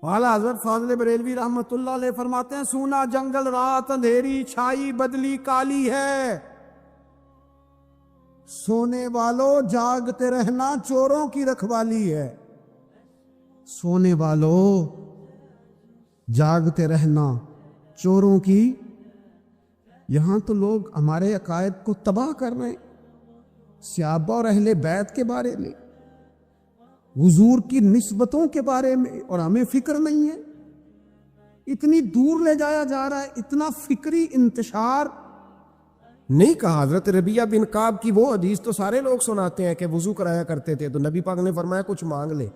والا حضرت فاضل بریلوی رحمۃ اللہ علیہ فرماتے ہیں سونا جنگل رات اندھیری چھائی بدلی کالی ہے، سونے والوں جاگتے رہنا چوروں کی رکھوالی ہے۔ سونے والوں جاگتے رہنا چوروں کی، یہاں تو لوگ ہمارے عقائد کو تباہ کر رہے ہیں، صحابہ اور اہل بیت کے بارے میں، حضور کی نسبتوں کے بارے میں، اور ہمیں فکر نہیں ہے۔ اتنی دور لے جایا جا رہا ہے، اتنا فکری انتشار نہیں کہا۔ حضرت ربیعہ بن کعب کی وہ حدیث تو سارے لوگ سناتے ہیں کہ وضو کرایا کرتے تھے، تو نبی پاک نے فرمایا کچھ مانگ لے۔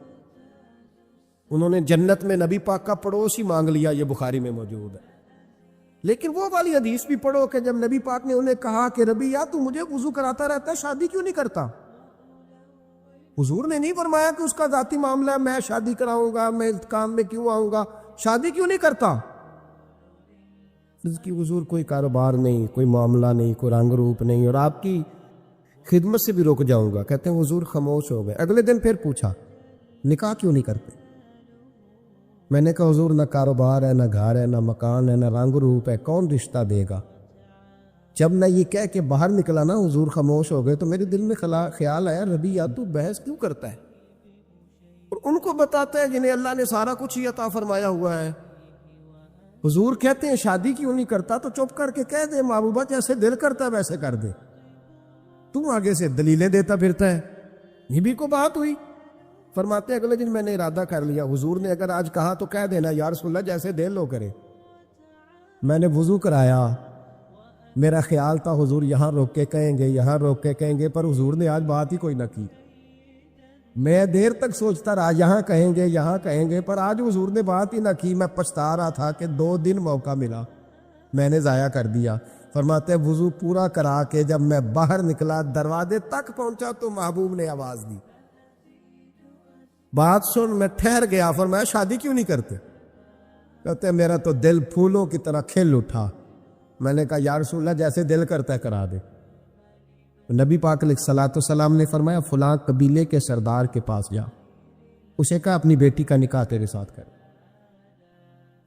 انہوں نے جنت میں نبی پاک کا پڑوس ہی مانگ لیا، یہ بخاری میں موجود ہے۔ لیکن وہ والی حدیث بھی پڑھو کہ جب نبی پاک نے انہیں کہا کہ ربیعہ تو مجھے وضو کراتا رہتا ہے، شادی کیوں نہیں کرتا؟ حضور نے نہیں فرمایا کہ اس کا ذاتی معاملہ ہے، میں شادی کراؤں گا، میں اس کام میں کیوں آؤں گا، شادی کیوں نہیں کرتا؟ اس کی حضور کوئی کاروبار نہیں، کوئی معاملہ نہیں، کوئی رنگ روپ نہیں، اور آپ کی خدمت سے بھی رک جاؤں گا۔ کہتے ہیں حضور خاموش ہو گئے۔ اگلے دن پھر پوچھا نکاح کیوں نہیں کرتے؟ میں نے کہا حضور نہ کاروبار ہے، نہ گھر ہے، نہ مکان ہے، نہ رنگ روپ ہے، کون رشتہ دے گا؟ جب میں یہ کہہ کے باہر نکلا نا حضور خاموش ہو گئے، تو میرے دل میں خیال آیا ربیعہ تو بحث کیوں کرتا ہے؟ اور ان کو بتاتا ہے جنہیں اللہ نے سارا کچھ ہی عطا فرمایا ہوا ہے۔ حضور کہتے ہیں شادی کیوں نہیں کرتا؟ تو چپ کر کے کہہ دے محبوبہ جیسے دل کرتا ہے ویسے کر دے، تم آگے سے دلیلیں دیتا پھرتا ہے۔ یہ بھی کو بات ہوئی۔ فرماتے ہیں اگلے دن میں نے ارادہ کر لیا، حضور نے اگر آج کہا تو کہہ دینا یا رسول اللہ جیسے دل لو کرے۔ میں نے وضو کرایا، میرا خیال تھا حضور یہاں روک کے کہیں گے، یہاں روک کے کہیں گے، پر حضور نے آج بات ہی کوئی نہ کی۔ میں دیر تک سوچتا رہا یہاں کہیں گے، یہاں کہیں گے، پر آج حضور نے بات ہی نہ کی۔ میں پچھتا رہا تھا کہ 2 دن موقع ملا، میں نے ضائع کر دیا۔ فرماتے ہیں وضو پورا کرا کے جب میں باہر نکلا، دروازے تک پہنچا تو محبوب نے آواز دی، بات سن۔ میں ٹھہر گیا، فرمایا شادی کیوں نہیں کرتے؟ کہتے ہیں میرا تو دل پھولوں کی طرح کھل اٹھا۔ میں نے کہا یا رسول اللہ جیسے دل کرتا ہے کرا دے۔ نبی پاک علیہ الصلوۃ والسلام نے فرمایا فلاں قبیلے کے سردار کے پاس جا، اسے کہا اپنی بیٹی کا نکاح تیرے ساتھ کر۔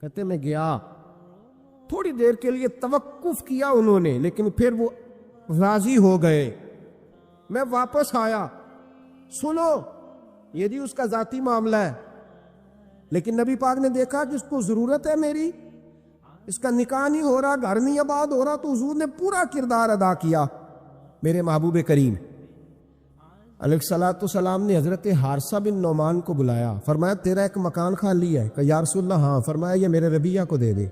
کہتے میں گیا، تھوڑی دیر کے لیے توقف کیا انہوں نے، لیکن پھر وہ راضی ہو گئے۔ میں واپس آیا، سنو یہ بھی اس کا ذاتی معاملہ ہے، لیکن نبی پاک نے دیکھا کہ اس کو ضرورت ہے میری، اس کا نکاح نہیں ہو رہا، گھر نہیں آباد ہو رہا، تو حضور نے پورا کردار ادا کیا۔ میرے محبوب کریم علیہ الصلوۃ والسلام نے حضرت حارثہ بن نعمان کو بلایا، فرمایا تیرا ایک مکان خالی ہے؟ کہ یا رسول اللہ ہاں۔ فرمایا یہ میرے ربیعہ کو دے دے،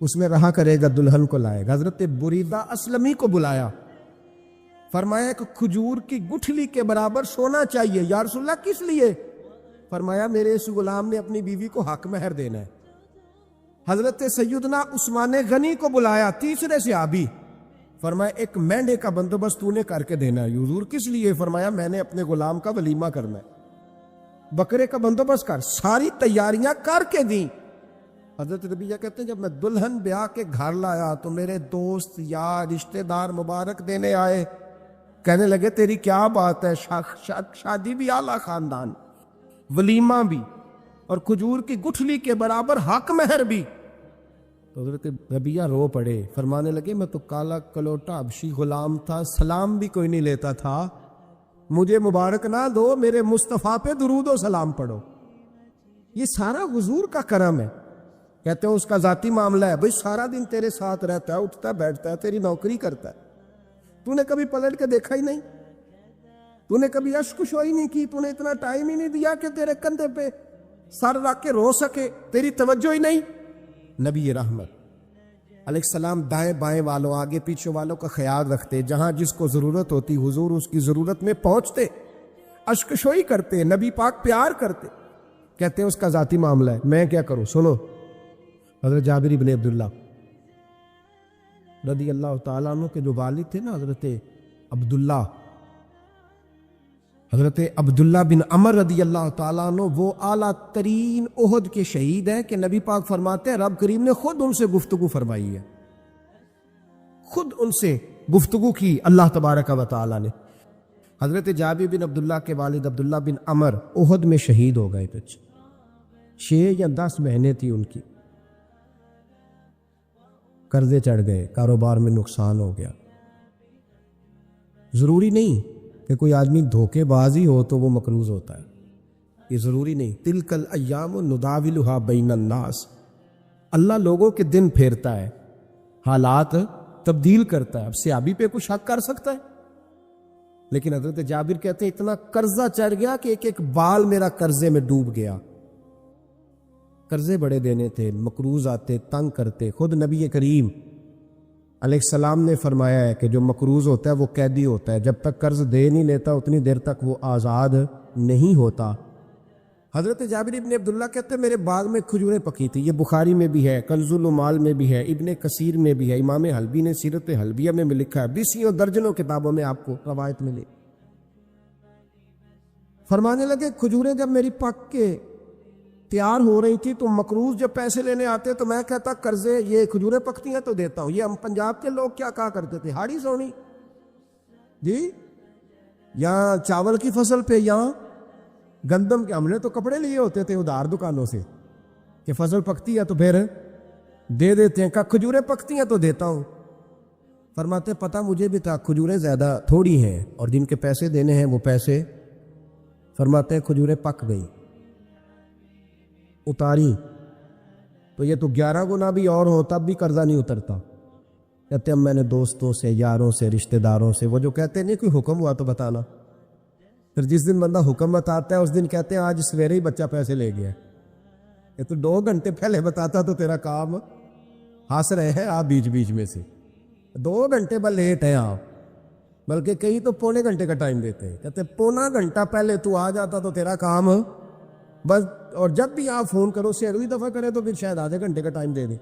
اس میں رہا کرے گا، دلہن کو لائے گا۔ حضرت بریدہ اسلمی کو بلایا، فرمایا ایک کھجور کی گٹھلی کے برابر سونا چاہیے۔ یا رسول اللہ کس لیے؟ فرمایا میرے اس غلام نے اپنی بیوی کو حق مہر دینا ہے۔ حضرت سیدنا عثمان غنی کو بلایا، تیسرے صحابی، فرمایا ایک مینڈے کا بندوبست تو نے کر کے دینا ہے۔ حضور کس لیے؟ فرمایا میں نے اپنے غلام کا ولیمہ کرنا ہے، بکرے کا بندوبست کر۔ ساری تیاریاں کر کے دیں۔ حضرت ربیعہ کہتے ہیں جب میں دلہن بیاہ کے گھر لایا تو میرے دوست یار رشتہ دار مبارک دینے آئے، کہنے لگے تیری کیا بات ہے، شادی بھی اعلیٰ خاندان، ولیمہ بھی، اور کھجور کی گٹھلی کے برابر حق مہر بھی۔ تو حضرت ربیعہ رو پڑے، فرمانے لگے میں تو کالا کلوٹا حبشی غلام تھا، سلام بھی کوئی نہیں لیتا تھا، مجھے مبارک نہ دو، میرے مصطفیٰ پہ درود و سلام پڑھو۔ یہ سارا حضور کا کرم ہے۔ کہتے ہیں اس کا ذاتی معاملہ ہے، بھئی سارا دن تیرے ساتھ رہتا ہے، اٹھتا بیٹھتا ہے، تیری نوکری کرتا ہے، تو نے کبھی پلٹ کے دیکھا ہی نہیں، تو نے کبھی اشک شوئی نہیں کی، تو نے اتنا ٹائم ہی نہیں دیا کہ تیرے کندھے پہ سر رکھ کے رو سکے، تیری توجہ ہی نہیں۔ نبی رحمت علیہ السلام دائیں بائیں والوں، آگے پیچھے والوں کا خیال رکھتے، جہاں جس کو ضرورت ہوتی حضور اس کی ضرورت میں پہنچتے، اشک شوئی کرتے، نبی پاک پیار کرتے۔ کہتے ہیں اس کا ذاتی معاملہ ہے، میں کیا کروں؟ سنو حضرت جابر بن عبداللہ رضی اللہ تعالیٰ عنہ کے جو والد تھے نا حضرت عبداللہ بن عمر رضی اللہ تعالیٰ عنہ، وہ اعلیٰ ترین احد کے شہید ہیں کہ نبی پاک فرماتے ہیں رب کریم نے خود ان سے گفتگو فرمائی ہے، خود ان سے گفتگو کی اللہ تبارک و تعالیٰ نے۔ حضرت جابر بن عبداللہ کے والد عبداللہ بن عمر احد میں شہید ہو گئے تھے۔ 6 یا 10 بہنیں تھیں ان کی، قرضے چڑھ گئے، کاروبار میں نقصان ہو گیا۔ ضروری نہیں کہ کوئی آدمی دھوکے باز ہی ہو تو وہ مقروض ہوتا ہے، یہ ضروری نہیں۔ تلک الایام نداولها بین الناس، اللہ لوگوں کے دن پھیرتا ہے، حالات تبدیل کرتا ہے۔ اب سیابی پہ کچھ شک کر سکتا ہے؟ لیکن حضرت جابر کہتے ہیں اتنا قرضہ چڑھ گیا کہ ایک ایک بال میرا قرضے میں ڈوب گیا۔ قرضے بڑے دینے تھے، مقروض آتے، تنگ کرتے۔ خود نبی کریم علیہ السلام نے فرمایا ہے کہ جو مقروض ہوتا ہے وہ قیدی ہوتا ہے، جب تک قرض دے نہیں لیتا اتنی دیر تک وہ آزاد نہیں ہوتا۔ حضرت جابر ابن عبداللہ کہتے ہیں میرے باغ میں کھجوریں پکی تھی، یہ بخاری میں بھی ہے، کنز المال میں بھی ہے، ابن کثیر میں بھی ہے، امام حلبی نے سیرت حلبیہ میں لکھا ہے، بیسیوں درجنوں کتابوں میں آپ کو روایت ملی۔ فرمانے لگے کھجوریں جب میری پک کے تیار ہو رہی تھی تو مقروض جب پیسے لینے آتے تو میں کہتا قرضے یہ کھجوریں پکتی ہیں تو دیتا ہوں۔ یہ ہم پنجاب کے لوگ کیا کہا کرتے تھے، ہاڑی سونی جی، یہاں چاول کی فصل پہ، یہاں گندم کے، ہم نے تو کپڑے لیے ہوتے تھے ادھار دکانوں سے کہ فصل پکتی ہے تو پھر دے دیتے ہیں، کہ کھجوریں پکتی ہیں تو دیتا ہوں۔ فرماتے پتہ مجھے بھی تھا کھجوریں زیادہ تھوڑی ہیں اور جن کے پیسے دینے ہیں وہ پیسے، فرماتے ہیں کھجوریں پک گئی، اتاری تو یہ تو 11 گنا بھی اور ہو تب بھی قرضہ نہیں اترتا۔ کہتے ہیں میں نے دوستوں سے، یاروں سے، رشتہ داروں سے، وہ جو کہتے ہیں نہیں کوئی حکم ہوا تو بتانا، پھر جس دن بندہ حکم بتاتا ہے اس دن کہتے ہیں آج سویرے ہی بچہ پیسے لے گیا، یہ تو 2 گھنٹے پہلے بتاتا تو تیرا کام ہنس رہے ہیں آپ بیچ بیچ میں سے، 2 گھنٹے بس لیٹ ہیں آپ، بلکہ کئی تو پونے گھنٹے کا ٹائم دیتے ہیں، کہتے ہیں پونا گھنٹہ پہلے تو آ جاتا تو تیرا کام بس، اور جب بھی آپ فون کرو سے اگلی دفعہ کرے تو پھر شاید آدھے گھنٹے کا ٹائم دے دیں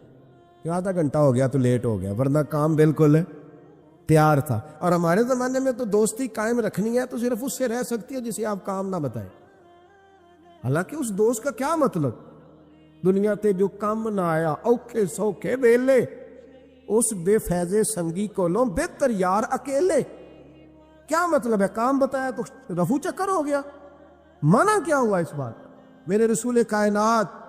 کہ آدھا گھنٹہ ہو گیا تو لیٹ ہو گیا، ورنہ کام بالکل تیار تھا۔ اور ہمارے زمانے میں تو دوستی قائم رکھنی ہے تو صرف اس سے رہ سکتی ہے جسے آپ کام نہ بتائیں، حالانکہ اس دوست کا کیا مطلب، دنیا تے جو کام نہ آیا اوکھے سوکھے ویلے، اس بے فیضے سنگی کو لو بہتر یار اکیلے، کیا مطلب ہے، کام بتایا تو رفو چکر ہو گیا، مانا کیا ہوا اس بات؟ میرے رسول کائنات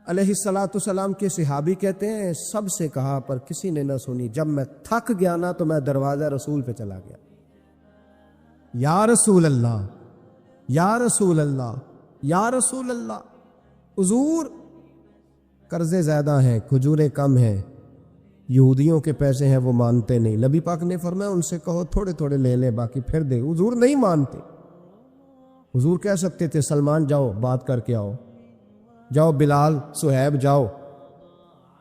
علیہ السلام کے صحابی کہتے ہیں سب سے کہا پر کسی نے نہ سنی، جب میں تھک گیا نا تو میں دروازہ رسول پہ چلا گیا، یا رسول اللہ یا رسول اللہ یا رسول اللہ، حضور قرضے زیادہ ہیں، کھجوریں کم ہیں، یہودیوں کے پیسے ہیں وہ مانتے نہیں، نبی پاک نے فرمایا ان سے کہو تھوڑے تھوڑے لے لیں باقی پھر دے، حضور نہیں مانتے۔ حضور کہہ سکتے تھے سلمان جاؤ بات کر کے آؤ، جاؤ بلال صہیب جاؤ،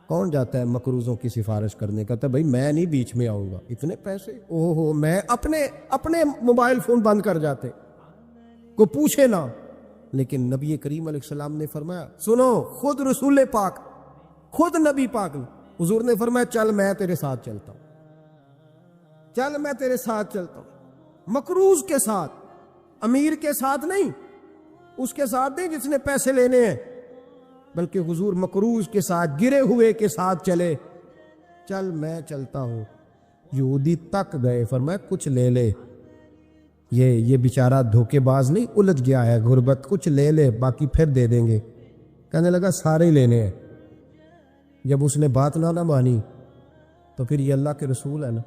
کون جاتا ہے مقروضوں کی سفارش کرنے، کہتا ہے بھائی میں نہیں بیچ میں آؤں گا، اتنے پیسے اوہو، میں اپنے موبائل فون بند کر جاتے، کو پوچھے نہ۔ لیکن نبی کریم علیہ السلام نے فرمایا سنو، خود رسول پاک، خود نبی پاک نے، حضور نے فرمایا چل میں تیرے ساتھ چلتا ہوں، چل میں تیرے ساتھ چلتا ہوں، مقروض کے ساتھ، امیر کے ساتھ نہیں، اس کے ساتھ نہیں جس نے پیسے لینے ہیں، بلکہ حضور مقروض کے ساتھ، گرے ہوئے کے ساتھ چلے، چل میں چلتا ہوں۔ یہودی تک گئے، فرمایا کچھ لے لے، یہ بیچارہ دھوکے باز نہیں الجھ گیا ہے، غربت، کچھ لے لے باقی پھر دے دیں گے۔ کہنے لگا سارے ہی لینے ہیں۔ جب اس نے بات نہ مانی تو پھر یہ اللہ کے رسول ہے نا۔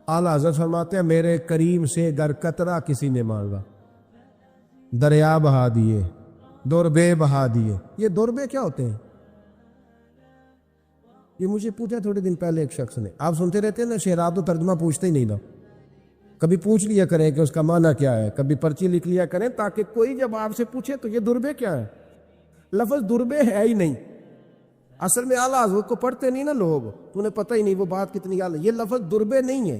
اعلیٰ حضرت فرماتے ہیں میرے کریم سے گر قطرہ کسی نے مانگا، دریا بہا دیے، دربے بہا دیے۔ یہ دربے کیا ہوتے ہیں؟ یہ مجھے پوچھا تھوڑے دن پہلے ایک شخص نے، آپ سنتے رہتے ہیں نا شعر، آپ تو ترجمہ پوچھتے ہی نہیں نا، کبھی پوچھ لیا کریں کہ اس کا معنی کیا ہے، کبھی پرچی لکھ لیا کریں تاکہ کوئی جب آپ سے پوچھے تو یہ دربے کیا ہے۔ لفظ دربے ہے ہی نہیں، اصل میں اعلیٰ حضرت کو پڑھتے نہیں نا لوگ، انہیں پتہ ہی نہیں وہ بات کتنی اعلیٰ، یہ لفظ دربے نہیں ہے۔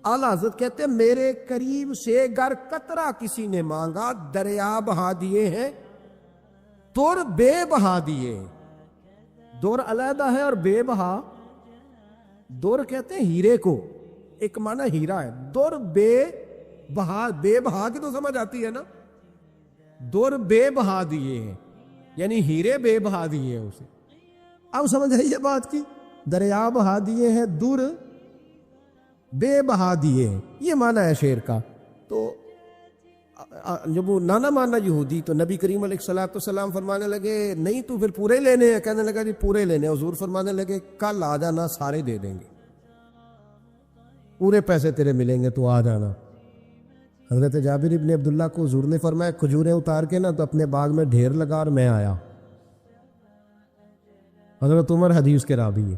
اعلیٰ حضرت کہتے ہیں میرے قریب سے گر قطرہ کسی نے مانگا، دریا بہا دیے ہیں، در بے بہا دیے۔ در علیحدہ ہے اور بے بہا، در کہتے ہیں ہیرے کو، ایک معنی ہیرا ہے، در بے بہا، بے بہا کی تو سمجھ آتی ہے نا، در بے بہا دیے ہیں یعنی ہیرے بے بہا دیے ہیں اسے۔ اب سمجھ آئیے بات کی، دریا بہا دیے ہیں، در بے بہا دیے ہیں، یہ معنی ہے شعر کا۔ تو جب وہ نانا مانا یہودی، تو نبی کریم علیہ الصلوۃ والسلام فرمانے لگے نہیں تو پھر پورے لینے ہیں؟ کہنے لگا جی پورے لینے ہیں۔ حضور فرمانے لگے کل آ جانا، سارے دے دیں گے، پورے پیسے تیرے ملیں گے، تو آ جانا۔ حضرت جابر ابن عبداللہ کو حضور نے فرمایا کھجوریں اتار کے نا تو اپنے باغ میں ڈھیر لگا اور میں آیا۔ حضرت عمر حدیث کے راوی ہے،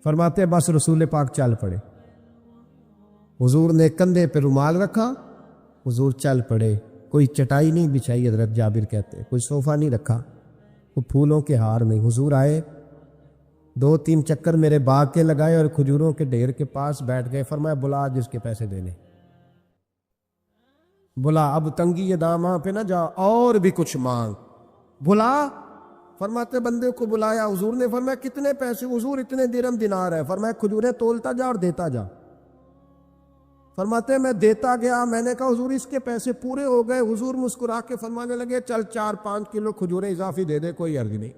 فرماتے ہیں بس رسول پاک چل پڑے، حضور نے کندھے پہ رومال رکھا، حضور چل پڑے۔ کوئی چٹائی نہیں بچھائی، حضرت جابر کہتے ہیں، کوئی صوفہ نہیں رکھا، وہ پھولوں کے ہار نہیں۔ حضور آئے، 2-3 چکر میرے باغ کے لگائے اور کھجوروں کے ڈھیر کے پاس بیٹھ گئے۔ فرمایا بلا جس کے پیسے دینے، بلا، اب تنگی یہ داماں پہ نہ جا، اور بھی کچھ مانگ، بلا۔ فرماتے بندے کو بلایا، حضور نے فرمایا کتنے پیسے؟ حضور اتنے درہم دینار ہے۔ فرمایا کھجوریں تولتا جا اور دیتا جا۔ فرماتے میں دیتا گیا، میں نے کہا حضور اس کے پیسے پورے ہو گئے۔ حضور مسکرا کے فرمانے لگے چل 4-5 کلو کھجوریں اضافی دے دے، کوئی عرض نہیں۔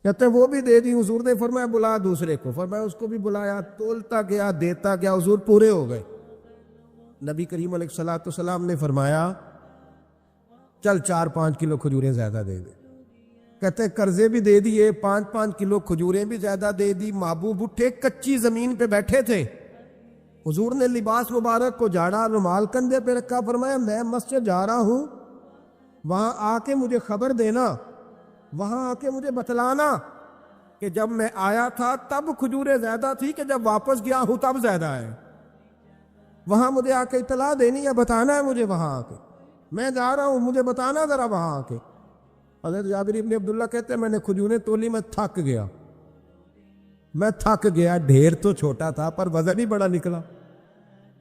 کہتے ہیں وہ بھی دے دی۔ حضور نے فرمایا بلا دوسرے کو، فرمایا اس کو بھی بلایا، تولتا گیا، دیتا گیا، حضور پورے ہو گئے۔ نبی کریم علیہ الصلوۃ والسلام نے فرمایا چل 4-5 کلو کھجوریں زیادہ دے دے۔ کہتے ہیں قرضے بھی دے دیے، 5-5 کلو کھجوریں بھی زیادہ دے دی۔ محبوب اٹھے، کچی زمین پہ بیٹھے تھے، حضور نے لباس مبارک کو جھاڑا، رومال کندھے پہ رکھا، فرمایا میں مسجد جا رہا ہوں، وہاں آ کے مجھے خبر دینا، وہاں آ کے مجھے بتلانا کہ جب میں آیا تھا تب کھجوریں زیادہ تھی کہ جب واپس گیا ہوں تب زیادہ ہے۔ وہاں مجھے آ کے اطلاع دینی ہے، بتانا ہے مجھے، وہاں آ کے میں جا رہا ہوں، مجھے بتانا ذرا وہاں آ کے۔ حضرت جابر ابن عبداللہ کہتے ہیں میں نے کھجوریں تولی، میں تھک گیا، میں تھک گیا، ڈھیر تو چھوٹا تھا پر وزن ہی بڑا نکلا۔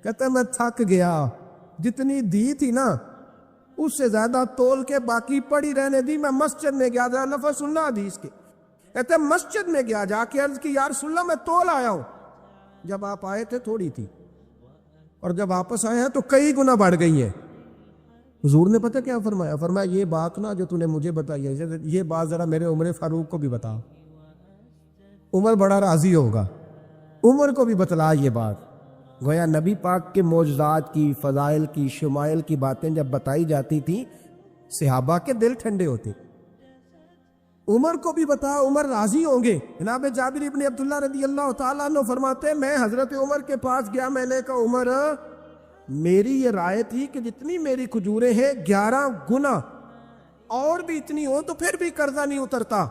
کہتے ہیں میں تھک گیا، جتنی دی تھی نا اس سے زیادہ تول کے باقی پڑی رہنے دی۔ میں مسجد میں گیا، ذرا لفظ سننا حدیث کے، کہتے ہیں مسجد میں گیا، جا کے عرض کی یا رسول اللہ میں تول آیا ہوں، جب آپ آئے تھے تھوڑی تھی اور جب واپس آئے ہیں تو کئی گنا بڑھ گئی ہیں۔ حضور نے پتہ کیا فرمایا؟ فرمایا یہ بات نا جو تو نے مجھے بتائی ہے، یہ بات ذرا میرے عمر فاروق کو بھی بتا، عمر بڑا راضی ہوگا، عمر کو بھی بتلا یہ بات۔ گویا نبی پاک کے معجزات کی، فضائل کی، شمائل کی باتیں جب بتائی جاتی تھیں صحابہ کے دل ٹھنڈے ہوتے۔ عمر کو بھی بتا، عمر راضی ہوں گے۔ جناب جابر ابن عبداللہ رضی اللہ تعالیٰ عنہ فرماتے ہیں میں حضرت عمر کے پاس گیا، میں نے کہا عمر میری یہ رائے تھی کہ جتنی میری کھجوریں ہیں 11 گنا اور بھی اتنی ہو تو پھر بھی قرضہ نہیں اترتا،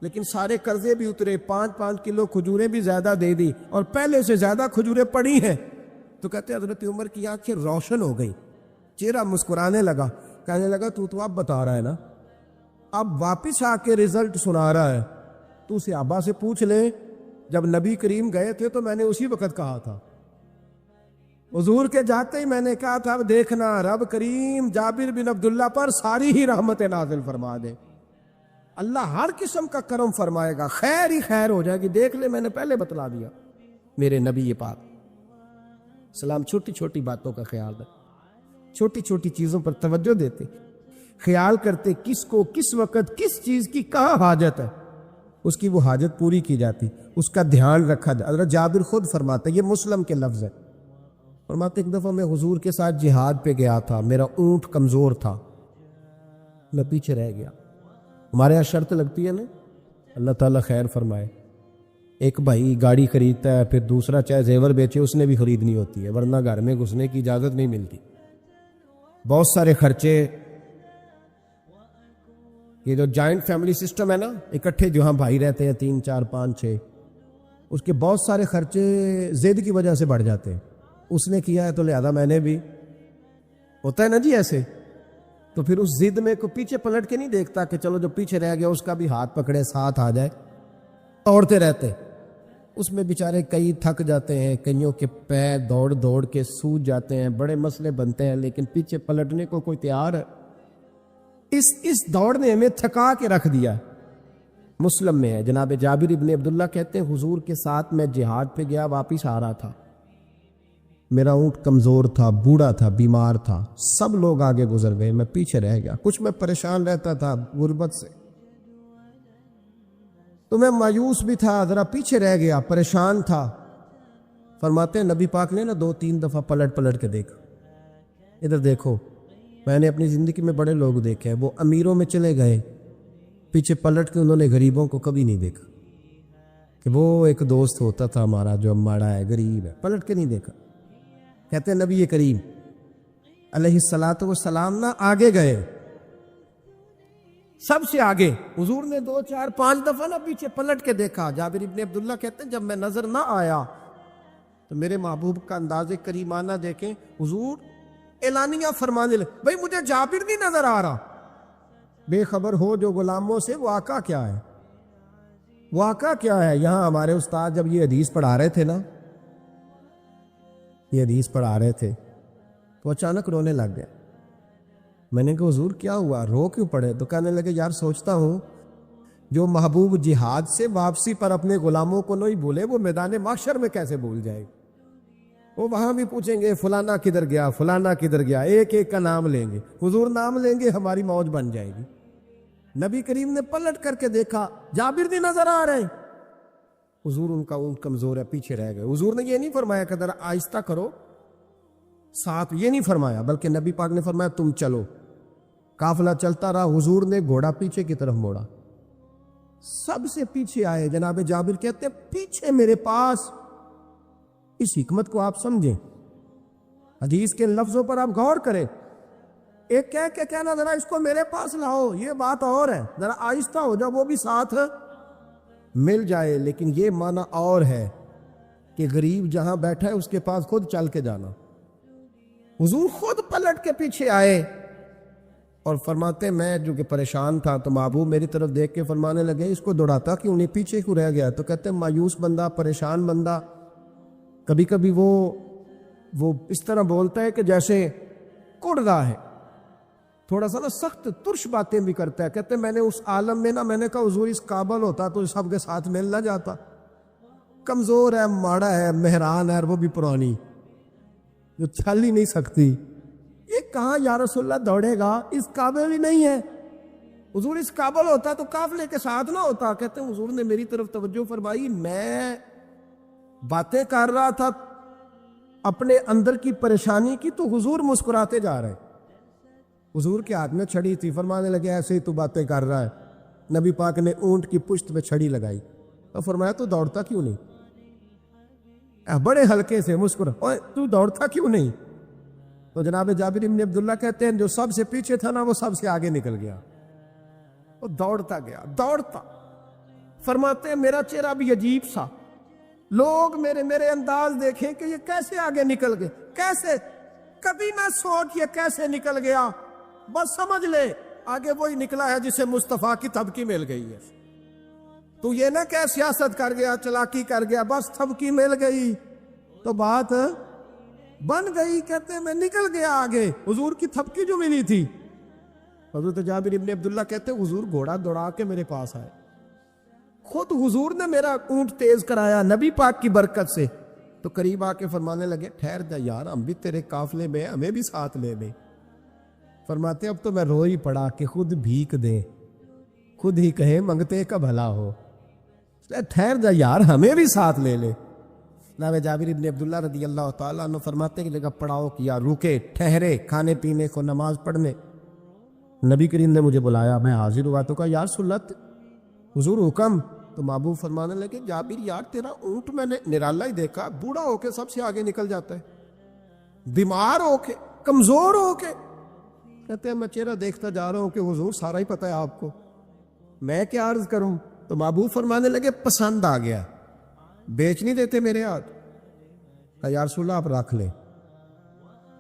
لیکن سارے قرضے بھی اترے، 5-5 کلو کھجوریں بھی زیادہ دے دی اور پہلے سے زیادہ کھجوریں پڑی ہیں۔ تو کہتے ہیں حضرت عمر کی آنکھیں روشن ہو گئی، چہرہ مسکرانے لگا، کہنے لگا تو اب بتا رہا ہے نا، اب واپس آ کے رزلٹ سنا رہا ہے، تو صحابہ سے پوچھ لے جب نبی کریم گئے تھے تو میں نے اسی وقت کہا تھا، حضور کے جاتے ہی میں نے کہا تھا اب دیکھنا رب کریم جابر بن عبداللہ پر ساری ہی رحمت نازل فرما دے، اللہ ہر قسم کا کرم فرمائے گا، خیر ہی خیر ہو جائے گی، دیکھ لے میں نے پہلے بتلا دیا۔ میرے نبی پاک سلام چھوٹی چھوٹی باتوں کا خیال رکھتے، چھوٹی چھوٹی چیزوں پر توجہ دیتے، خیال کرتے کس کو کس وقت کس چیز کی کہاں حاجت ہے، اس کی وہ حاجت پوری کی جاتی، اس کا دھیان رکھا جاتا۔ حضرت جابر خود فرماتے، یہ مسلم کے لفظ ہے، فرماتے ایک دفعہ میں حضور کے ساتھ جہاد پہ گیا تھا، میرا اونٹ کمزور تھا، میں پیچھے رہ گیا۔ ہمارے یہاں شرط لگتی ہے نا، اللہ تعالیٰ خیر فرمائے، ایک بھائی گاڑی خریدتا ہے پھر دوسرا چاہے زیور بیچے اس نے بھی خریدنی ہوتی ہے، ورنہ گھر میں گھسنے کی اجازت نہیں ملتی، بہت سارے خرچے۔ یہ جو جوائنٹ فیملی سسٹم ہے نا، اکٹھے جو ہاں بھائی رہتے ہیں 3 4 5 6، اس کے بہت سارے خرچے ضد کی وجہ سے بڑھ جاتے ہیں، اس نے کیا ہے تو لہذا میں نے بھی، ہوتا ہے نا جی ایسے، تو پھر اس ضد میں کو پیچھے پلٹ کے نہیں دیکھتا کہ چلو جو پیچھے رہ گیا اس کا بھی ہاتھ پکڑے ساتھ آ جائے، توڑتے رہتے، اس میں بیچارے کئی تھک جاتے ہیں، کئیوں کے پیر دوڑ دوڑ کے سوج جاتے ہیں، بڑے مسئلے بنتے ہیں، لیکن پیچھے پلٹنے کو کوئی تیار ہے؟ اس دوڑ نے ہمیں تھکا کے رکھ دیا۔ مسلم میں ہے، جناب جابر ابن عبداللہ کہتے ہیں حضور کے ساتھ میں جہاد پہ گیا، واپس آ رہا تھا، میرا اونٹ کمزور تھا، بوڑھا تھا، بیمار تھا، سب لوگ آگے گزر گئے، میں پیچھے رہ گیا، کچھ میں پریشان رہتا تھا غربت سے، تو میں مایوس بھی تھا، ذرا پیچھے رہ گیا، پریشان تھا۔ فرماتے ہیں نبی پاک نے نا 2-3 دفعہ پلٹ کے دیکھا، ادھر دیکھو، میں نے اپنی زندگی میں بڑے لوگ دیکھے ہیں، وہ امیروں میں چلے گئے، پیچھے پلٹ کے انہوں نے غریبوں کو کبھی نہیں دیکھا کہ وہ ایک دوست ہوتا تھا ہمارا جو ماڑا ہے، غریب ہے، پلٹ کے نہیں دیکھا۔ کہتے ہیں نبی کریم علیہ الصلاۃ والسلام نہ آگے گئے، سب سے آگے، حضور نے 2 4 5 دفعہ نہ پیچھے پلٹ کے دیکھا۔ جابر ابن عبداللہ کہتے ہیں جب میں نظر نہ آیا تو میرے محبوب کا انداز کریمانہ دیکھیں، حضور اعلانیہ فرمانے لگے، بھئی مجھے جابر نہیں نظر آ رہا۔ بے خبر ہو جو غلاموں سے، واقعہ کیا ہے؟ واقعہ کیا ہے؟ یہاں ہمارے استاد جب یہ حدیث پڑھا رہے تھے نا، یہ حدیث پڑھا رہے تھے تو اچانک رونے لگ گیا۔ میں نے کہا حضور کیا ہوا، رو کیوں پڑے؟ تو کہنے لگے یار سوچتا ہوں جو محبوب جہاد سے واپسی پر اپنے غلاموں کو نہیں بھولے، وہ میدان محشر میں کیسے بھول جائے گا؟ وہ وہاں بھی پوچھیں گے فلانا کدھر گیا، فلانا کدھر گیا، ایک ایک کا نام لیں گے، حضور نام لیں گے، ہماری موج بن جائے گی۔ نبی کریم نے پلٹ کر کے دیکھا، جابر نہیں نظر آ رہے، حضور ان کا اونٹ کمزور ہے، پیچھے رہ گئے۔ حضور نے یہ نہیں فرمایا کہ ذرا آہستہ کرو ساتھ، یہ نہیں فرمایا، بلکہ نبی پاک نے فرمایا تم چلو۔ قافلہ چلتا رہا، حضور نے گھوڑا پیچھے کی طرف موڑا، سب سے پیچھے آئے۔ جناب جابر کہتے ہیں پیچھے میرے پاس۔ اس حکمت کو آپ سمجھیں، حدیث کے لفظوں پر آپ غور کریں۔ ایک کہہ کے کہنا ذرا اس کو میرے پاس لاؤ، یہ بات اور ہے، ذرا آہستہ ہو جا، وہ بھی ساتھ مل جائے۔ لیکن یہ معنی اور ہے کہ غریب جہاں بیٹھا ہے اس کے پاس خود چل کے جانا۔ حضور خود پلٹ کے پیچھے آئے اور فرماتے میں جو کہ پریشان تھا تو محبوب میری طرف دیکھ کے فرمانے لگے اس کو دوڑاتا کیوں نہیں، پیچھے کیوں رہ گیا؟ تو کہتے ہیں مایوس بندہ، پریشان بندہ کبھی کبھی وہ اس طرح بولتا ہے کہ جیسے کڑ رہا ہے، تھوڑا سا نا سخت ترش باتیں بھی کرتا ہے۔ کہتے ہیں میں نے اس عالم میں نا، میں نے کہا حضور اس قابل ہوتا تو سب کے ساتھ مل نہ جاتا، کمزور ہے، ماڑا ہے، مہران ہے، اور وہ بھی پرانی جو چل ہی نہیں سکتی، یہ کہاں یا رسول اللہ دوڑے گا، اس قابل ہی نہیں ہے۔ حضور اس قابل ہوتا تو قافلے کے ساتھ نہ ہوتا۔ کہتے ہیں حضور نے میری طرف توجہ فرمائی، میں باتیں کر رہا تھا اپنے اندر کی پریشانی کی، تو حضور مسکراتے جا رہے۔ حضور کے ہاتھ میں چھڑی تھی، فرمانے لگے ایسے ہی تو باتیں کر رہا ہے۔ نبی پاک نے اونٹ کی پشت پہ چھڑی لگائی اور فرمایا تو دوڑتا کیوں نہیں؟ بڑے ہلکے سے مسکرا، تو دوڑتا کیوں نہیں؟ تو جناب جابر ابن عبداللہ کہتے ہیں جو سب سے پیچھے تھا نا وہ سب سے آگے نکل گیا، وہ دوڑتا گیا، دوڑتا۔ فرماتے ہیں میرا چہرہ بھی عجیب سا، لوگ میرے انداز دیکھیں کہ یہ کیسے آگے نکل گئے، کیسے، کبھی نہ سوچ یہ کیسے نکل گیا، بس سمجھ لے آگے وہی نکلا ہے جسے مصطفیٰ کی تھبکی مل گئی ہے۔ تو یہ نہ کہ سیاست کر گیا، چلاکی کر گیا، بس تھبکی مل گئی تو بات بن گئی۔ کہتے ہیں میں نکل گیا آگے، حضور کی تھبکی جو ملی تھی۔ حضرت جابر ابن عبداللہ کہتے ہیں حضور گھوڑا دوڑا کے میرے پاس آئے، خود حضور نے میرا اونٹ تیز کرایا نبی پاک کی برکت سے۔ تو قریب آ کے فرمانے لگے ٹھہر جا یار، ہم بھی تیرے قافلے میں، ہمیں بھی ساتھ لے لے۔ فرماتے اب تو میں رو ہی پڑا کہ خود بھیک دے، خود ہی کہے منگتے کا بھلا ہو، ٹھہر جا یار ہمیں بھی ساتھ لے لے۔ جناب جابر ابن عبداللہ رضی اللہ تعالیٰ عنہ فرماتے کہ جگہ پڑاؤ کیا، رکے، ٹھہرے کھانے پینے کو، نماز پڑھنے۔ نبی کریم نے مجھے بلایا، میں حاضر ہوا تو کہا یا رسول اللہ حضور حکم۔ تو محبوب فرمانے لگے جابر یار تیرا اونٹ میں نے نرالا ہی دیکھا، بوڑھا ہو کے سب سے آگے نکل جاتا ہے، بیمار ہو کے، کمزور ہو کے۔ کہتے ہیں میں چہرہ دیکھتا جا رہا ہوں کہ حضور سارا ہی پتہ ہے آپ کو، میں کیا عرض کروں؟ تو محبوب فرمانے لگے پسند آ گیا، بیچ نہیں دیتے میرے ہاتھ؟ کہا یا رسول اللہ آپ رکھ لیں۔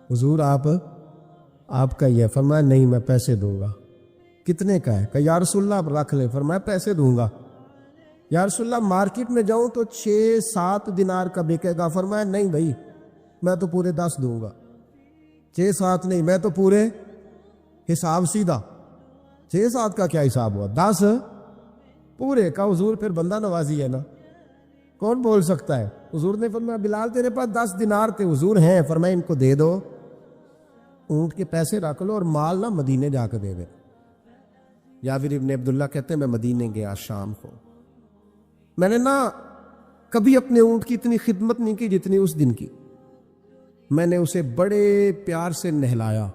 حضور آپ کا یہ؟ فرمایا نہیں میں پیسے دوں گا۔ کتنے کا ہے؟ کہا یا رسول اللہ آپ رکھ لیں۔ فرمایا پیسے دوں گا۔ یا رسول اللہ مارکیٹ میں جاؤں تو 6-7 دینار کا بکے گا۔ فرمایا نہیں بھائی میں تو پورے 10 دوں گا۔ 6-7 نہیں، میں تو پورے حساب سیدھا، 6-7 کا کیا حساب ہوا، 10 پورے کا۔ حضور پھر بندہ نوازی ہے نا، کون بول سکتا ہے؟ حضور نے فرمایا بلال تیرے پاس 10 دینار تھے؟ حضور ہیں۔ فرمایا ان کو دے دو، اونٹ کے پیسے رکھ لو اور مال نہ مدینے جا کے دے دے۔ جابر ابن عبداللہ کہتے ہیں میں مدینے گیا شام کو، میں نے نا کبھی اپنے اونٹ کی اتنی خدمت نہیں کی جتنی اس دن کی۔ میں نے اسے بڑے پیار سے نہلایا،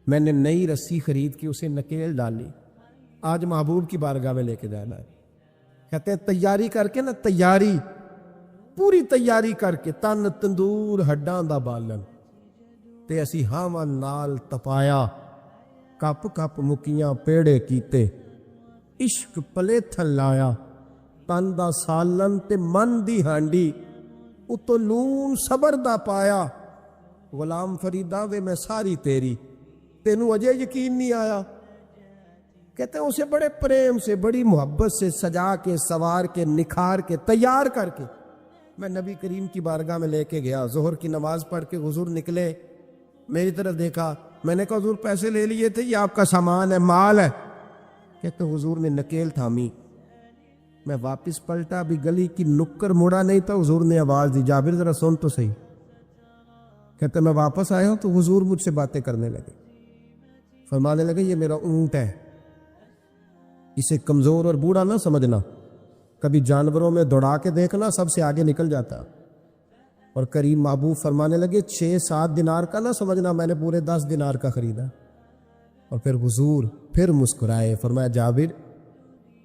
میں نے نئی رسی خرید کے اسے نکیل ڈالی، آج محبوب کی بارگاہ میں لے کے جانا ہے۔ کہتے ہیں تیاری کر کے نا، تیاری پوری تیاری کر کے، تن تندور ہڈاں دا بالن تے اسی ہاواں نال تپایا، کپ کپ مکیاں پیڑے کیتے، عشق پلے تھل لایا، تن دا سالن تے من دی ہانڈی، اتو لون صبر دا پایا، غلام فریدا وے میں ساری تیری، تینوں اجے یقین نہیں آیا۔ کہتے ہیں اسے بڑے پریم سے، بڑی محبت سے سجا کے، سوار کے، نکھار کے، تیار کر کے میں نبی کریم کی بارگاہ میں لے کے گیا۔ ظہر کی نماز پڑھ کے حضور نکلے، میری طرف دیکھا، میں نے کہا حضور پیسے لے لیے تھے، یہ آپ کا سامان ہے، مال ہے؟ کہتے حضور نے نکیل تھامی، میں واپس پلٹا، ابھی گلی کی نکر مڑا نہیں تھا، حضور نے آواز دی، جابر ذرا سن تو صحیح۔ کہتے میں واپس آیا ہوں تو حضور مجھ سے باتیں کرنے لگے، فرمانے لگے یہ میرا اونٹ ہے، اسے کمزور اور بوڑھا نہ سمجھنا، کبھی جانوروں میں دوڑا کے دیکھنا، سب سے آگے نکل جاتا۔ اور کریم محبوب فرمانے لگے 6-7 دینار کا نہ سمجھنا، میں نے پورے 10 دینار کا خریدا۔ اور پھر حضور پھر مسکرائے، فرمایا جابر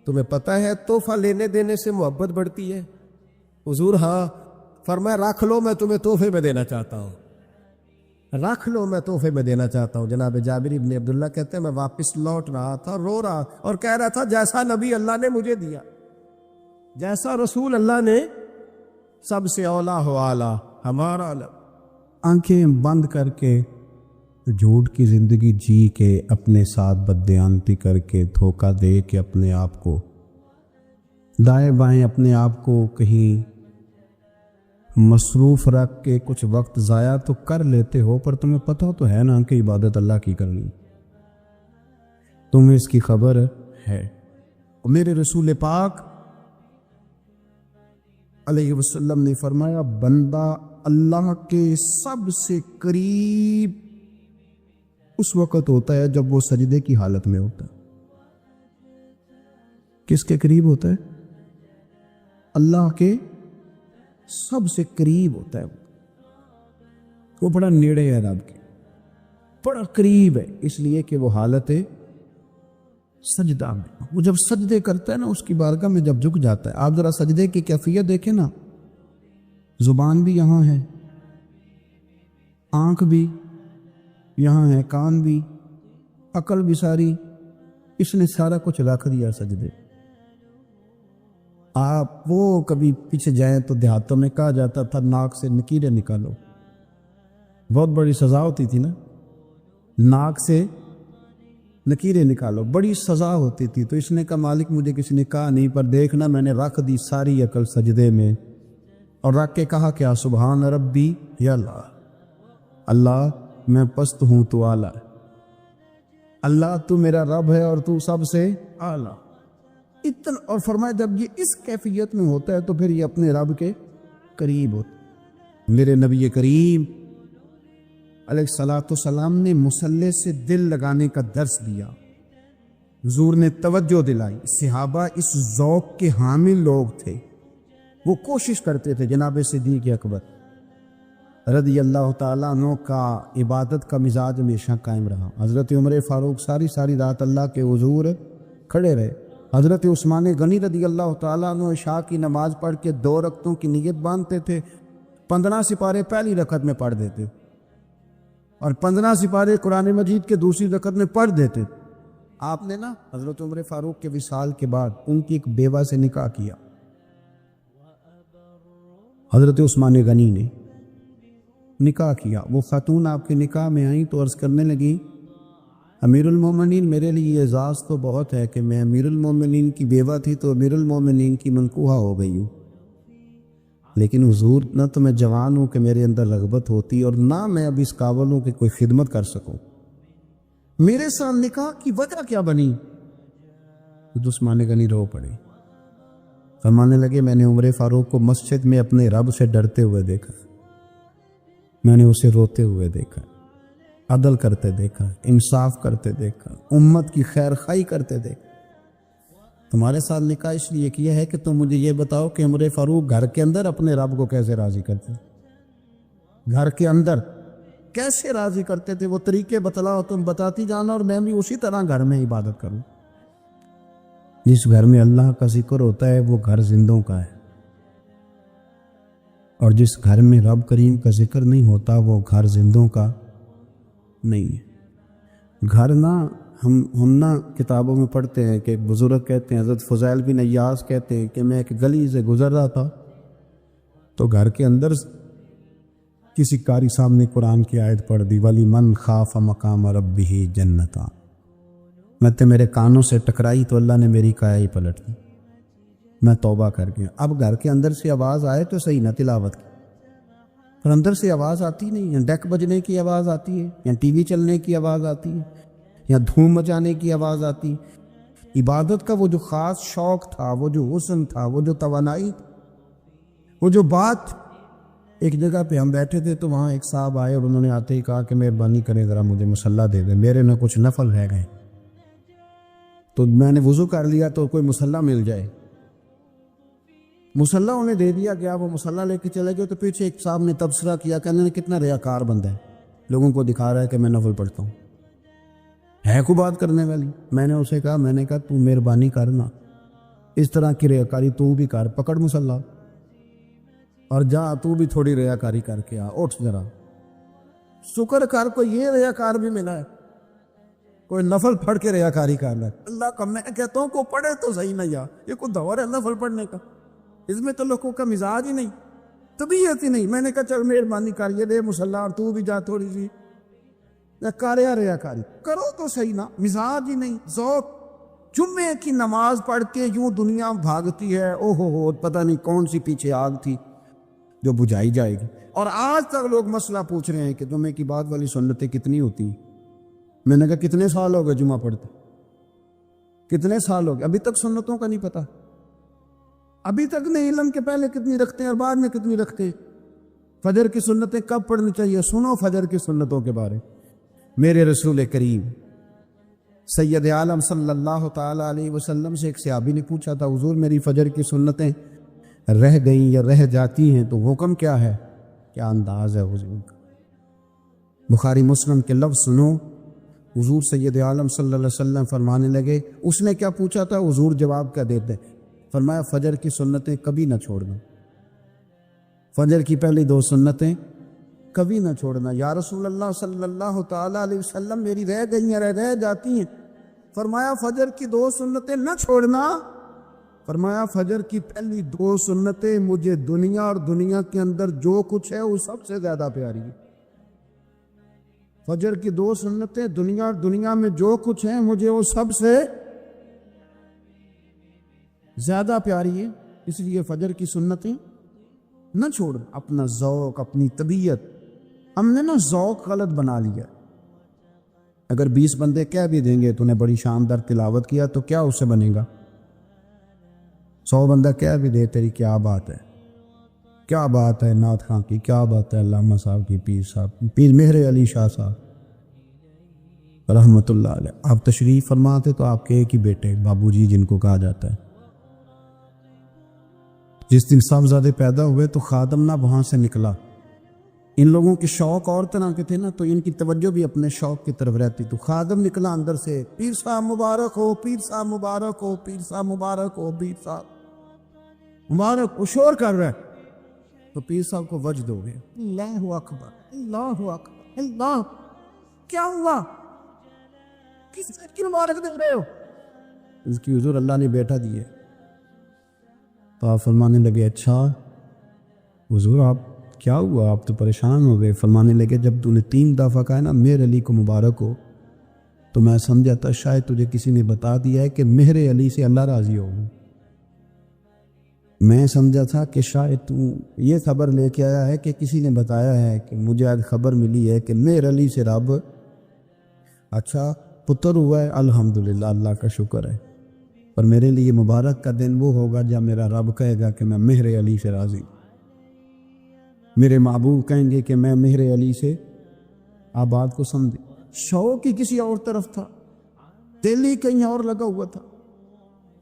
تمہیں پتہ ہے تحفہ لینے دینے سے محبت بڑھتی ہے؟ حضور ہاں۔ فرمایا رکھ لو، میں تمہیں تحفے میں دینا چاہتا ہوں، رکھ لو، میں تحفے میں دینا چاہتا ہوں۔ جناب جابر ابن عبداللہ کہتے ہیں میں واپس لوٹ رہا تھا، رو رہا اور کہہ رہا تھا جیسا نبی اللہ نے مجھے دیا، جیسا رسول اللہ نے، سب سے اولا ہو اعلیٰ ہمارا علم۔ آنکھیں بند کر کے جھوٹ کی زندگی جی کے، اپنے ساتھ بددیانتی کر کے، دھوکہ دے کے، اپنے آپ کو دائیں بائیں، اپنے آپ کو کہیں مصروف رکھ کے کچھ وقت ضائع تو کر لیتے ہو، پر تمہیں پتہ تو ہے نا کہ عبادت اللہ کی کرنی، تمہیں اس کی خبر ہے۔ میرے رسول پاک علیہ وسلم نے فرمایا بندہ اللہ کے سب سے قریب اس وقت ہوتا ہے جب وہ سجدے کی حالت میں ہوتا ہے۔ کس کے قریب ہوتا ہے؟ اللہ کے سب سے قریب ہوتا ہے، وہ بڑا نیڑے ہے رب کے، بڑا قریب ہے، اس لیے کہ وہ حالت سجدہ میں، وہ جب سجدے کرتا ہے نا، اس کی بارگاہ میں جب جھک جاتا ہے۔ آپ ذرا سجدے کی کیفیت دیکھیں نا، زبان بھی یہاں ہے، آنکھ بھی یہاں ہے، کان بھی، عقل بھی ساری، اس نے سارا کچھ رکھ دیا سجدے۔ آپ وہ کبھی پیچھے جائیں تو دیہاتوں میں کہا جاتا تھا ناک سے نکیریں نکالو، بہت بڑی سزا ہوتی تھی نا، ناک سے نکیریں نکالو، بڑی سزا ہوتی تھی۔ تو اس نے کہا مالک مجھے کسی نے کہا نہیں، پر دیکھنا میں نے رکھ دی ساری عقل سجدے میں، اور رکھ کے کہا کیا؟ سبحان ربی یا اللہ، اللہ میں پست ہوں تو اعلیٰ ہے، اللہ تو میرا رب ہے اور تو سب سے اعلیٰ اتنا۔ اور فرمایا جب یہ اس کیفیت میں ہوتا ہے تو پھر یہ اپنے رب کے قریب ہوتا ہے۔ میرے نبی کریم علیہ الصلاۃ والسلام نے مصلی سے دل لگانے کا درس دیا، حضور نے توجہ دلائی، صحابہ اس ذوق کے حامل لوگ تھے، وہ کوشش کرتے تھے۔ جناب صدیق اکبر رضی اللہ تعالیٰ عنہ کا عبادت کا مزاج ہمیشہ قائم رہا۔ حضرت عمر فاروق ساری رات اللہ کے حضور کھڑے رہے۔ حضرت عثمان غنی رضی اللہ تعالیٰ عنہ عشاء کی نماز پڑھ کے 2 رکعتوں کی نیت باندھتے تھے، 15 سپارے پہلی رکعت میں پڑھ دیتے اور 15 سپارے قرآن مجید کے دوسری رکعت میں پڑھ دیتے۔ آپ نے نا حضرت عمر فاروق کے وصال کے بعد ان کی ایک بیوہ سے نکاح کیا، حضرت عثمان غنی نے نکاح کیا۔ وہ خاتون آپ کے نکاح میں آئیں تو عرض کرنے لگی امیر المومنین میرے لیے اعزاز تو بہت ہے کہ میں امیر المومنین کی بیوہ تھی تو امیر المومنین کی منکوحہ ہو گئی ہوں، لیکن حضور نہ تو میں جوان ہوں کہ میرے اندر رغبت ہوتی اور نہ میں اب اس قابل ہوں کہ کوئی خدمت کر سکوں، میرے ساتھ نکاح کی وجہ کیا بنی؟ عثمان غنی رو پڑے، فرمانے لگے میں نے عمر فاروق کو مسجد میں اپنے رب سے ڈرتے ہوئے دیکھا، میں نے اسے روتے ہوئے دیکھا، عدل کرتے دیکھا، انصاف کرتے دیکھا، امت کی خیر خواہی کرتے دیکھا۔ تمہارے ساتھ نکاح اس لیے کیا ہے کہ تم مجھے یہ بتاؤ کہ عمر فاروق گھر کے اندر اپنے رب کو کیسے راضی کرتے، گھر کے اندر کیسے راضی کرتے تھے، وہ طریقے بتلاؤ، تم بتاتی جانا اور میں بھی اسی طرح گھر میں عبادت کروں۔ جس گھر میں اللہ کا ذکر ہوتا ہے وہ گھر زندوں کا ہے، اور جس گھر میں رب کریم کا ذکر نہیں ہوتا وہ گھر زندوں کا نہیں ہے۔ گھر نا ہم نا کتابوں میں پڑھتے ہیں کہ بزرگ کہتے ہیں، حضرت فضیل بن عیاض کہتے ہیں کہ میں ایک گلی سے گزر رہا تھا تو گھر کے اندر کسی قاری صاحب نے قرآن کی آیت پڑھ دی، ولی من خاف مقام ربہ جنتا، میں تو میرے کانوں سے ٹکرائی تو اللہ نے میری کایا ہی پلٹ دی، میں توبہ کر گیا۔ اب گھر کے اندر سے آواز آئے تو صحیح نہ تلاوت کی، پر اندر سے آواز آتی نہیں، یا ڈیک بجنے کی آواز آتی ہے، یا ٹی وی چلنے کی آواز آتی ہے، یا دھوم مچانے کی آواز آتی۔ عبادت کا وہ جو خاص شوق تھا، وہ جو حسن تھا، وہ جو توانائی، وہ جو بات۔ ایک جگہ پہ ہم بیٹھے تھے تو وہاں ایک صاحب آئے اور انہوں نے آتے ہی کہا کہ مہربانی کریں ذرا مجھے مصلی دے دیں، میرے نہ کچھ نفل رہ گئے۔ تو میں نے وضو کر لیا تو کوئی مصلی مل جائے، مصلی انہیں دے دیا گیا، وہ مصلی لے کے چلے گئے۔ تو پیچھے ایک صاحب نے تبصرہ کیا کہ انہوں نے کتنا ریاکار بندہ ہے، لوگوں کو دکھا رہا ہے کہ میں نفل پڑھتا ہوں، ہے کو بات کرنے والی۔ میں نے اسے کہا تو مہربانی کرنا، اس طرح کی ریاکاری تو بھی کر، پکڑ مصلی اور جا تو بھی تھوڑی ریاکاری کر کے آ، اٹھ ذرا شکر کر، کوئی یہ ریاکار بھی ملا ہے، کوئی نفل پڑھ کے ریاکاری کر رہا ہے۔ اللہ کا میں کہتا ہوں کو پڑھے تو صحیح نہ، یا یہ کوئی دور ہے نفل پڑھنے کا؟ اس میں تو لوگوں کا مزاج ہی نہیں، طبیعت ہی نہیں۔ میں نے کہا چل مہربانی کر یہ دے مصلی اور تو بھی جا تھوڑی سی ریاکاری کرو تو صحیح نا، مزاج ہی نہیں، ذوق۔ جمعے کی نماز پڑھ کے یوں دنیا بھاگتی ہے، او ہو پتہ نہیں کون سی پیچھے آگ تھی جو بجھائی جائے گی۔ اور آج تک لوگ مسئلہ پوچھ رہے ہیں کہ جمعے کی بعد والی سنتیں کتنی ہوتی ہیں۔ میں نے کہا کتنے سال ہو گئے جمعہ پڑھتے، کتنے سال ہو گئے، ابھی تک سنتوں کا نہیں پتہ، ابھی تک نہیں علم کے پہلے کتنی رکھتے ہیں اور بعد میں کتنی رکھتے ہیں۔ فجر کی سنتیں کب پڑھنی چاہیے؟ سنو فجر کی سنتوں کے بارے۔ میرے رسول کریم سید عالم صلی اللہ تعالیٰ علیہ وسلم سے ایک صحابی نے پوچھا تھا، حضور میری فجر کی سنتیں رہ گئیں یا رہ جاتی ہیں تو حکم کیا ہے؟ کیا انداز ہے حضور کا؟ بخاری مسلم کے لفظ سنو، حضور سید عالم صلی اللہ علیہ وسلم فرمانے لگے، اس نے کیا پوچھا تھا؟ حضور جواب کیا دیتے؟ فرمایا فجر کی سنتیں کبھی نہ چھوڑنا، فجر کی پہلی 2 سنتیں کبھی نہ چھوڑنا۔ یا رسول اللہ صلی اللہ تعالیٰ علیہ وسلم میری رہ گئی ہیں، رہ جاتی ہیں۔ فرمایا فجر کی 2 سنتیں نہ چھوڑنا، فرمایا فجر کی پہلی 2 سنتیں مجھے دنیا اور دنیا کے اندر جو کچھ ہے وہ سب سے زیادہ پیاری ہے۔ فجر کی 2 سنتیں دنیا اور دنیا میں جو کچھ ہے مجھے وہ سب سے زیادہ پیاری ہے، اس لیے فجر کی سنتیں نہ چھوڑ۔ اپنا ذوق، اپنی طبیعت، ہم نے نا ذوق غلط بنا لیا۔ اگر 20 بندے کہہ بھی دیں گے تو نے بڑی شاندار تلاوت کیا تو کیا اس سے بنے گا؟ 100 بندہ کہہ بھی دے تیری کیا بات ہے، کیا بات ہے نعت خان کی، کیا بات ہے علامہ صاحب کی، پیر صاحب، پیر مہر علی شاہ صاحب رحمۃ اللہ علیہ۔ آپ تشریف فرماتے تو آپ کے ایک ہی بیٹے بابو جی جن کو کہا جاتا ہے، جس دن صاحبزادے پیدا ہوئے تو خادم نہ وہاں سے نکلا۔ ان لوگوں کے شوق اور طرح کے تھے نا، تو ان کی توجہ بھی اپنے شوق کی طرف رہتی۔ تو خادم نکلا اندر سے، پیر صاحب مبارک ہو، پیر صاحب مبارک ہو، پیر صاحب مبارک ہو، پیر صاحب مبارک ہو، شور کر رہا ہے۔ تو پیر صاحب کو وجد ہو گیا، اللہ اکبر، اللہ اکبر، اللہ، کیا ہوا؟ کس کی مبارک دے رہے ہو؟ اس کی حضور اللہ نے بیٹا دیے۔ تو آپ فرمانے لگے اچھا حضور آپ کیا ہوا، آپ تو پریشان ہو گئے۔ فرمانے لگے جب تو نے 3 دفعہ کہا نا مہر علی کو مبارک ہو تو میں سمجھا تھا شاید تجھے کسی نے بتا دیا ہے کہ مہر علی سے اللہ راضی ہو۔ میں سمجھا تھا کہ شاید تو یہ خبر لے کے آیا ہے کہ کسی نے بتایا ہے کہ مجھے آج خبر ملی ہے کہ مہر علی سے رب اچھا پتر ہوا ہے، الحمدللہ اللہ کا شکر ہے، پر میرے لیے مبارک کا دن وہ ہوگا جب میرا رب کہے گا کہ میں مہر علی سے راضی، میرے محبوب کہیں گے کہ میں مہر علی سے۔ آپ بات کو سمجھے، شوق ہی کسی اور طرف تھا، دل ہی کہیں اور لگا ہوا تھا،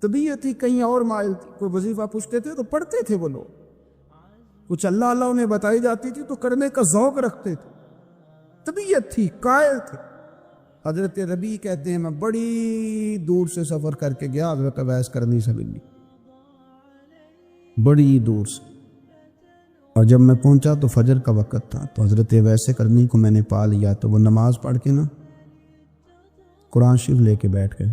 طبیعت ہی کہیں اور مائل تھی۔ کوئی وظیفہ پوچھتے تھے تو پڑھتے تھے وہ لوگ، کچھ اللہ اللہ انہیں بتائی جاتی تھی تو کرنے کا ذوق رکھتے تھے، طبیعت تھی، قائل تھے۔ حضرت ربیع کہتے ہیں میں بڑی دور سے سفر کر کے گیا حضرت اویس کرنی سے ملنی، بڑی دور سے، اور جب میں پہنچا تو فجر کا وقت تھا، تو حضرت اویس کرنی کو میں نے پا لیا، تو وہ نماز پڑھ کے نا قرآن شریف لے کے بیٹھ گئے۔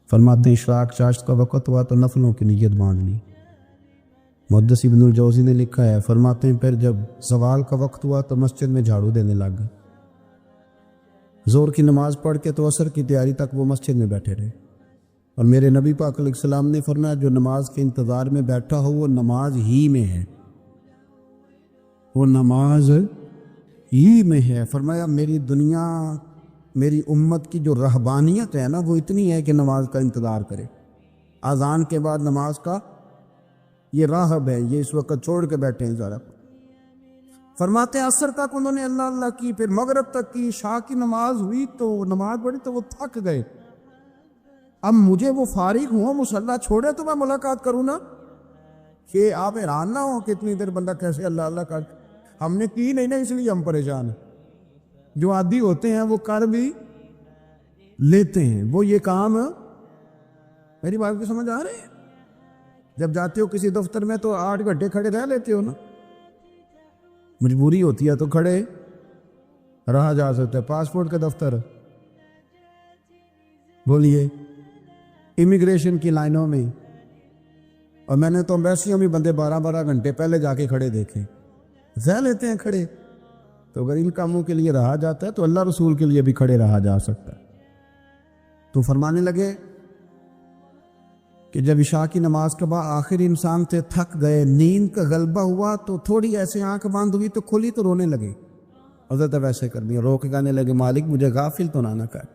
فرماتے ہیں اشراق چاشت کا وقت ہوا تو نفلوں کی نیت باندھ لی۔ محدث ابن الجوزی نے لکھا ہے، فرماتے ہیں پھر جب زوال کا وقت ہوا تو مسجد میں جھاڑو دینے لگ گئے۔ زور کی نماز پڑھ کے تو عصر کی تیاری تک وہ مسجد میں بیٹھے رہے، اور میرے نبی پاک علیہ السلام نے فرمایا جو نماز کے انتظار میں بیٹھا ہو وہ نماز ہی میں ہے، وہ نماز ہی میں ہے۔ فرمایا میری دنیا، میری امت کی جو رہبانیت ہے نا وہ اتنی ہے کہ نماز کا انتظار کرے، اذان کے بعد نماز کا یہ راہب ہے، یہ اس وقت چھوڑ کے بیٹھے ہیں ذرا۔ فرماتے ہیں عصر تک انہوں نے اللہ اللہ کی، پھر مغرب تک کی، عشاء کی نماز ہوئی تو نماز پڑھی تو وہ تھک گئے۔ اب مجھے وہ فارغ ہوں مصلی چھوڑے تو میں ملاقات کروں نا، کہ آپ حیران نہ ہو کہ اتنی دیر بندہ کیسے اللہ اللہ کر، ہم نے کی نہیں نا اس لیے ہم پریشان ہیں۔ جو عادی ہوتے ہیں وہ کر بھی لیتے ہیں، وہ یہ کام، میری بات کو سمجھ آ رہے ہیں؟ جب جاتے ہو کسی دفتر میں تو 8 گھنٹے کھڑے رہ لیتے ہو نا، مجبوری ہوتی ہے تو کھڑے رہا جا سکتا ہے۔ پاسپورٹ کا دفتر بولیے، امیگریشن کی لائنوں میں، اور میں نے تو ایمبیسیوں میں بندے 12 گھنٹے پہلے جا کے کھڑے دیکھے، رہ لیتے ہیں کھڑے۔ تو اگر ان کاموں کے لیے رہا جاتا ہے تو اللہ رسول کے لیے بھی کھڑے رہا جا سکتا ہے۔ تو فرمانے لگے کہ جب عشاء کی نماز کے بعد آخر انسان سے تھک گئے، نیند کا غلبہ ہوا تو تھوڑی ایسے آنکھ بند ہوئی تو کھلی تو رونے لگے۔ حضرت ویسے کر دیا، رو کے گانے لگے مالک مجھے غافل تو نہ کر،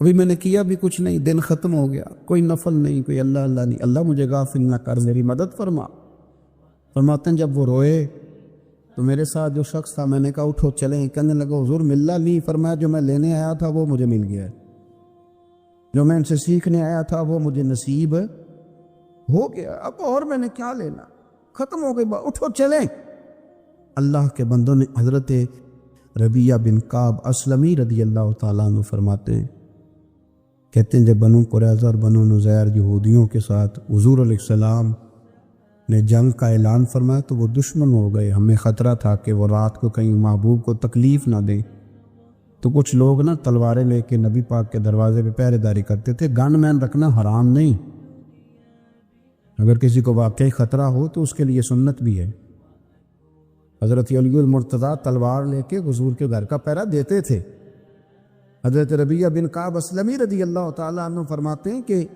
ابھی میں نے کیا بھی کچھ نہیں، دن ختم ہو گیا، کوئی نفل نہیں، کوئی اللہ اللہ نہیں، اللہ مجھے غافل نہ کر، میری مدد فرما۔ فرماتے ہیں جب وہ روئے تو میرے ساتھ جو شخص تھا میں نے کہا اٹھو چلیں، کہنے لگا حضور ملنا نہیں، فرمایا جو میں لینے آیا تھا وہ مجھے مل گیا ہے، جو میں ان سے سیکھنے آیا تھا وہ مجھے نصیب ہو گیا، اب اور میں نے کیا لینا، ختم ہو گئی بات، اٹھو چلیں۔ اللہ کے بندوں نے حضرت ربیع بن کعب اسلمی رضی اللہ تعالیٰ عنہ فرماتے ہیں، کہتے ہیں جب بنو قریظہ اور بنو نذیر یہودیوں کے ساتھ حضور علیہ السلام نے جنگ کا اعلان فرمایا تو وہ دشمن ہو گئے، ہمیں خطرہ تھا کہ وہ رات کو کہیں محبوب کو تکلیف نہ دیں، تو کچھ لوگ نا تلواریں لے کے نبی پاک کے دروازے پہ پہرے داری کرتے تھے۔ گن مین رکھنا حرام نہیں، اگر کسی کو واقعی خطرہ ہو تو اس کے لیے سنت بھی ہے۔ حضرت علی المرتضیٰ تلوار لے کے حضور کے گھر کا پہرا دیتے تھے۔ حضرت ربیع بن کعب اسلمی رضی اللہ تعالیٰ عنہ فرماتے ہیں کہ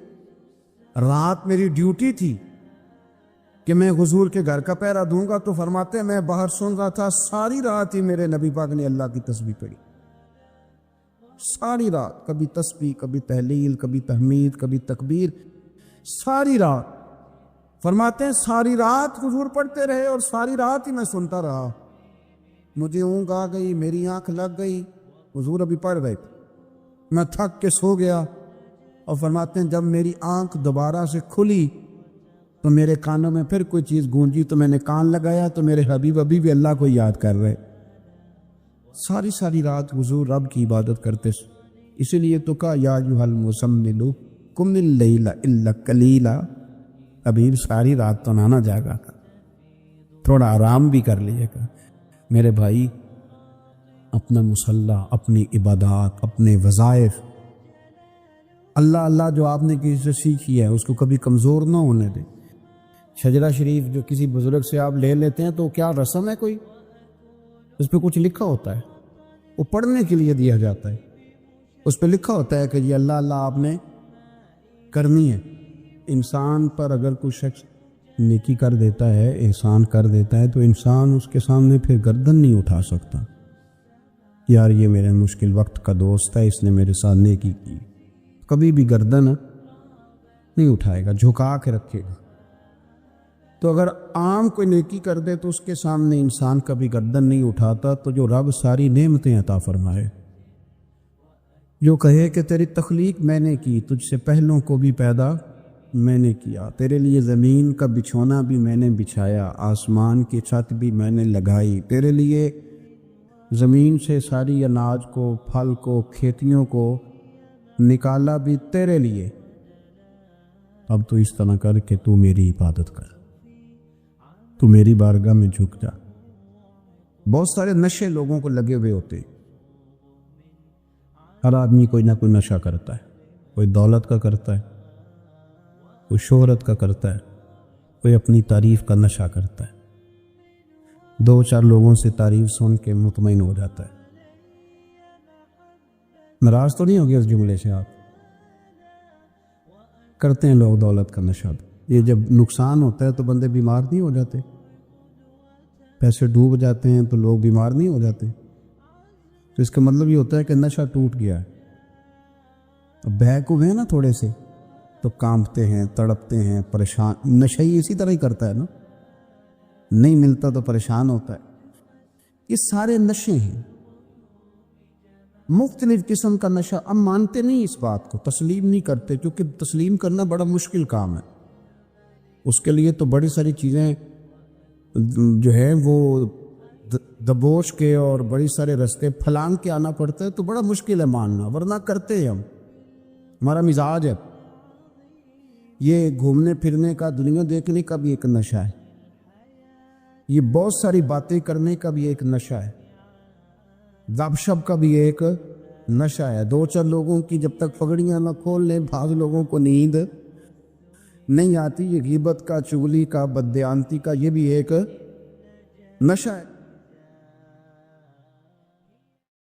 رات میری ڈیوٹی تھی کہ میں حضور کے گھر کا پہرا دوں گا، تو فرماتے ہیں میں باہر سن رہا تھا، ساری رات ہی میرے نبی پاک نے اللہ کی تسبیح پڑھی، ساری رات، کبھی تسبیح، کبھی تہلیل، کبھی تحمید، کبھی تکبیر، ساری رات۔ فرماتے ہیں ساری رات حضور پڑھتے رہے اور ساری رات ہی میں سنتا رہا، مجھے اونگ آ گئی، میری آنکھ لگ گئی، حضور ابھی پڑھ رہے تھے، میں تھک کے سو گیا، اور فرماتے ہیں جب میری آنکھ دوبارہ سے کھلی تو میرے کانوں میں پھر کوئی چیز گونجی، تو میں نے کان لگایا تو میرے حبیب ابھی بھی اللہ کو یاد کر رہے۔ ساری رات حضور رب کی عبادت کرتے، اسی لیے تو کہا یا ایھا المزمل قم اللیل الا قلیلا، حبیب ساری رات تو نہ جاگا کر، تھوڑا آرام بھی کر لیے گا۔ میرے بھائی اپنا مصلی، اپنی عبادات، اپنے وظائف، اللہ اللہ جو آپ نے کسی سے سیکھی ہے اس کو کبھی کمزور نہ ہونے دیں۔ شجرہ شریف جو کسی بزرگ سے آپ لے لیتے ہیں تو کیا رسم ہے کوئی؟ اس پہ کچھ لکھا ہوتا ہے، وہ پڑھنے کے لیے دیا جاتا ہے، اس پہ لکھا ہوتا ہے کہ یہ اللہ اللہ آپ نے کرنی ہے۔ انسان پر اگر کوئی شخص نیکی کر دیتا ہے، احسان کر دیتا ہے، تو انسان اس کے سامنے پھر گردن نہیں اٹھا سکتا، یار یہ میرے مشکل وقت کا دوست ہے، اس نے میرے ساتھ نیکی کی، کبھی بھی گردن نہیں اٹھائے گا، جھکا کے رکھے گا۔ تو اگر عام کوئی نیکی کر دے تو اس کے سامنے انسان کبھی گردن نہیں اٹھاتا، تو جو رب ساری نعمتیں عطا فرمائے، جو کہے کہ تیری تخلیق میں نے کی، تجھ سے پہلوں کو بھی پیدا میں نے کیا، تیرے لیے زمین کا بچھونا بھی میں نے بچھایا، آسمان کی چھت بھی میں نے لگائی، تیرے لیے زمین سے ساری اناج کو، پھل کو، کھیتیوں کو نکالا بھی تیرے لیے۔ اب تو اس طرح کر کہ تو میری عبادت کر، تو میری بارگاہ میں جھک جا۔ بہت سارے نشے لوگوں کو لگے ہوئے ہوتے ہیں، ہر آدمی کوئی نہ کوئی نشہ کرتا ہے، کوئی دولت کا کرتا ہے، کوئی شہرت کا کرتا ہے، کوئی اپنی تعریف کا نشہ کرتا ہے، دو چار لوگوں سے تعریف سن کے مطمئن ہو جاتا ہے۔ ناراض تو نہیں ہوگی اس جملے سے؟ آپ کرتے ہیں لوگ دولت کا نشہ، یہ جب نقصان ہوتا ہے تو بندے بیمار نہیں ہو جاتے؟ پیسے ڈوب جاتے ہیں تو لوگ بیمار نہیں ہو جاتے؟ تو اس کا مطلب یہ ہوتا ہے کہ نشہ ٹوٹ گیا ہے۔ اب بہک ہوئے ہیں نا تھوڑے سے تو کانپتے ہیں، تڑپتے ہیں، پریشان۔ نشہ ہی اسی طرح ہی کرتا ہے نا، نہیں ملتا تو پریشان ہوتا ہے۔ یہ سارے نشے ہیں، مختلف قسم کا نشہ۔ اب مانتے نہیں اس بات کو، تسلیم نہیں کرتے، کیونکہ تسلیم کرنا بڑا مشکل کام ہے۔ اس کے لیے تو بڑی ساری چیزیں جو ہے وہ دبوچ کے اور بڑی سارے رستے پھلانگ کے آنا پڑتا ہے، تو بڑا مشکل ہے ماننا، ورنہ کرتے ہیں ہم، ہمارا مزاج ہے۔ یہ گھومنے پھرنے کا، دنیا دیکھنے کا بھی ایک نشہ ہے، یہ بہت ساری باتیں کرنے کا بھی ایک نشہ ہے، گپ شپ کا بھی ایک نشہ ہے۔ دو چار لوگوں کی جب تک پگڑیاں نہ کھول لیں، بعض لوگوں کو نیند نہیں آتی۔ یہ غیبت کا، چغلی کا، بددیانتی کا، یہ بھی ایک نشہ ہے۔